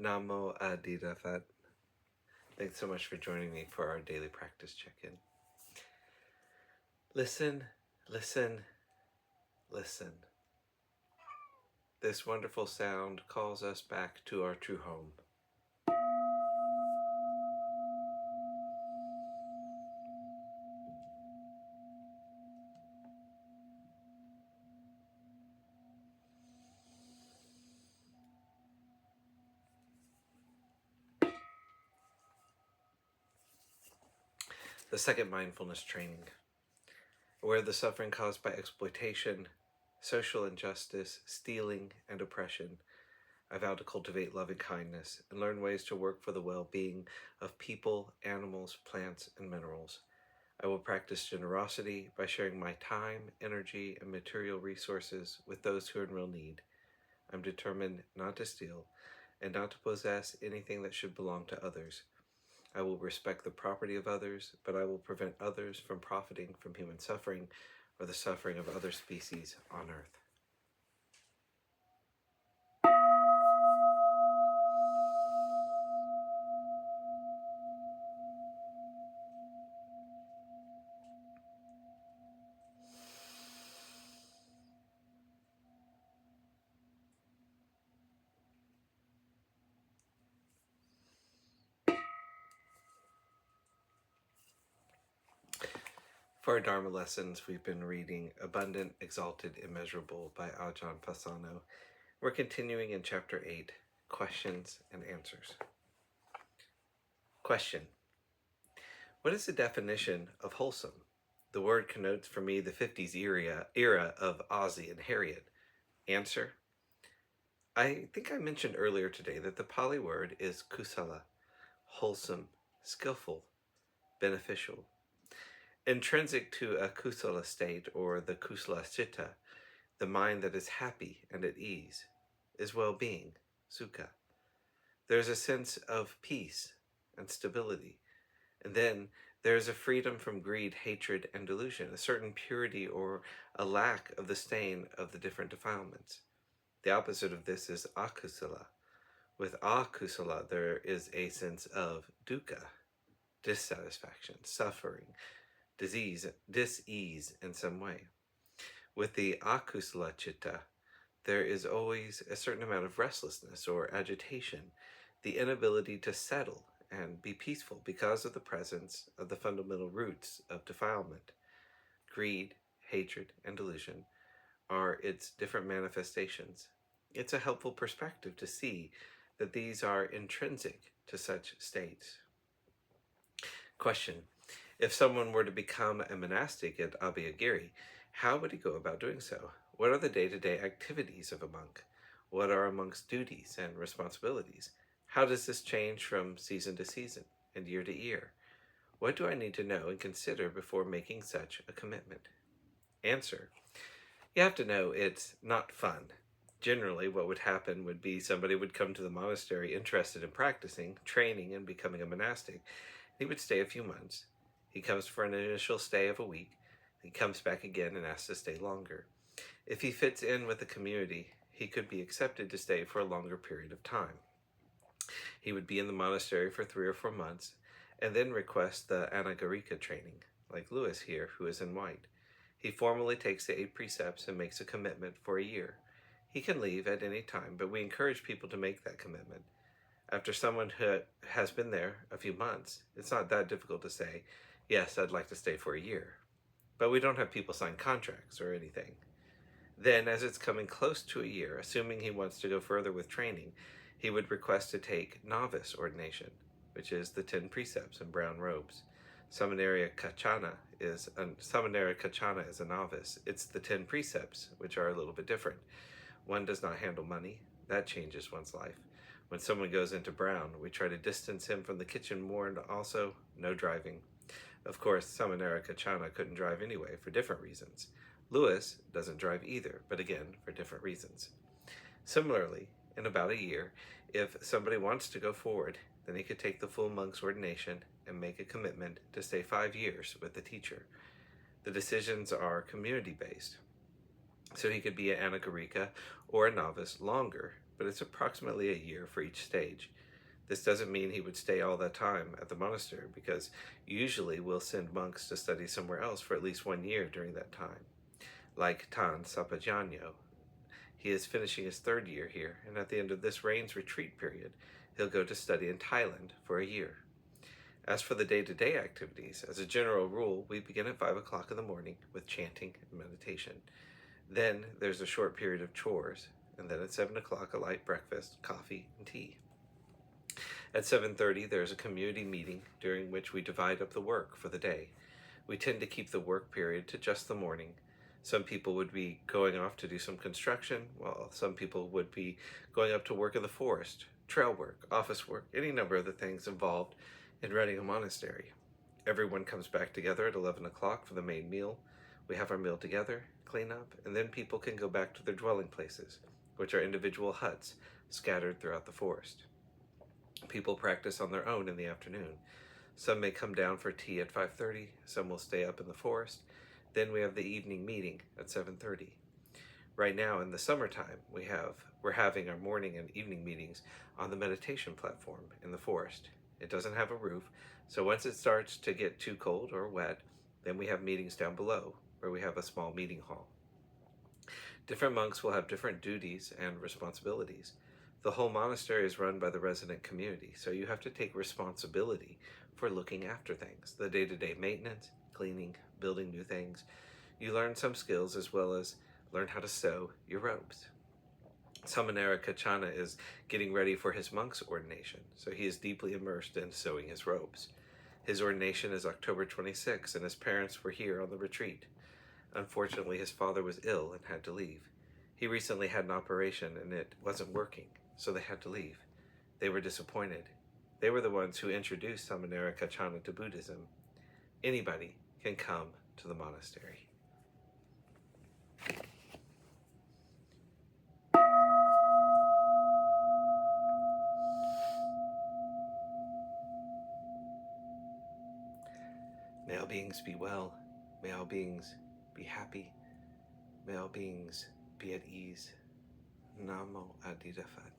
Namo Adida Phat. Thanks so much for joining me for our daily practice check-in. Listen, listen, listen. This wonderful sound calls us back to our true home. The second mindfulness training, aware of the suffering caused by exploitation, social injustice, stealing, and oppression. I vow to cultivate loving kindness and learn ways to work for the well-being of people, animals, plants, and minerals. I will practice generosity by sharing my time, energy, and material resources with those who are in real need. I'm determined not to steal and not to possess anything that should belong to others. I will respect the property of others, but I will prevent others from profiting from human suffering or the suffering of other species on earth. For our Dharma lessons, we've been reading Abundant, Exalted, Immeasurable by Ajahn Pasanno. We're continuing in Chapter 8, Questions and Answers. Question: what is the definition of wholesome? The word connotes for me the 50s era of Ozzy and Harriet. Answer: I think I mentioned earlier today that the Pali word is kusala, wholesome, skillful, beneficial. Intrinsic to a kusala state, or the kusala citta, the mind that is happy and at ease, is well-being, sukha. There's a sense of peace and stability. And then there's a freedom from greed, hatred, and delusion, a certain purity or a lack of the stain of the different defilements. The opposite of this is akusala. With akusala, there is a sense of dukkha, dissatisfaction, suffering, disease, dis-ease in some way. With the akusala citta, there is always a certain amount of restlessness or agitation, the inability to settle and be peaceful because of the presence of the fundamental roots of defilement. Greed, hatred, and delusion are its different manifestations. It's a helpful perspective to see that these are intrinsic to such states. Question: if someone were to become a monastic at Abhayagiri, how would he go about doing so? What are the day-to-day activities of a monk? What are a monk's duties and responsibilities? How does this change from season to season and year to year? What do I need to know and consider before making such a commitment? Answer: you have to know it's not fun. Generally, what would happen would be somebody would come to the monastery interested in practicing, training, and becoming a monastic. He would stay a few months. He comes for an initial stay of a week. He comes back again and asks to stay longer. If he fits in with the community, he could be accepted to stay for a longer period of time. He would be in the monastery for 3 or 4 months, and then request the anagarika training, like Lewis here, who is in white. He formally takes the 8 precepts and makes a commitment for a year. He can leave at any time, but we encourage people to make that commitment. After someone who has been there a few months, it's not that difficult to say, yes, I'd like to stay for a year. But we don't have people sign contracts or anything. Then, as it's coming close to a year, assuming he wants to go further with training, he would request to take novice ordination, which is the 10 precepts and brown robes. Samanera Kachana is a novice. It's the 10 precepts, which are a little bit different. One does not handle money. That changes one's life. When someone goes into brown, we try to distance him from the kitchen more, and also no driving. Of course, Samanera Kachana couldn't drive anyway for different reasons. Lewis doesn't drive either, but again, for different reasons. Similarly, in about a year, if somebody wants to go forward, then he could take the full monk's ordination and make a commitment to stay 5 years with the teacher. The decisions are community-based, so he could be an anagarika or a novice longer but it's approximately a year for each stage. This doesn't mean he would stay all that time at the monastery, because usually we'll send monks to study somewhere else for at least 1 year during that time. Like Tan Sapajanyo, he is finishing his 3rd year here, and at the end of this rain's retreat period, he'll go to study in Thailand for a year. As for the day-to-day activities, as a general rule, we begin at 5 o'clock in the morning with chanting and meditation. Then there's a short period of chores, and then at 7 o'clock a light breakfast, coffee, and tea. At 7:30 there's a community meeting during which we divide up the work for the day. We tend to keep the work period to just the morning. Some people would be going off to do some construction, while some people would be going up to work in the forest, trail work, office work, any number of the things involved in running a monastery. Everyone comes back together at 11 o'clock for the main meal. We have our meal together, clean up, and then people can go back to their dwelling places, which are individual huts scattered throughout the forest. People practice on their own in the afternoon. Some may come down for tea at 5:30, some will stay up in the forest. Then we have the evening meeting at 7:30. Right now in the summertime, we're having our morning and evening meetings on the meditation platform in the forest. It doesn't have a roof, so once it starts to get too cold or wet, then we have meetings down below, where we have a small meeting hall. Different monks will have different duties and responsibilities. The whole monastery is run by the resident community, so you have to take responsibility for looking after things, the day-to-day maintenance, cleaning, building new things. You learn some skills as well as learn how to sew your robes. Samanera Kachana is getting ready for his monk's ordination, so he is deeply immersed in sewing his robes. His ordination is October 26, and his parents were here on the retreat. Unfortunately, his father was ill and had to leave. He recently had an operation and it wasn't working, so they had to leave. They were disappointed. They were the ones who introduced Samanera Kachana to Buddhism. Anybody can come to the monastery. May all beings be well. May all beings be happy. May all beings be at ease. Namo Adida Phat.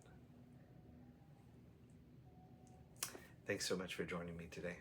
Thanks so much for joining me today.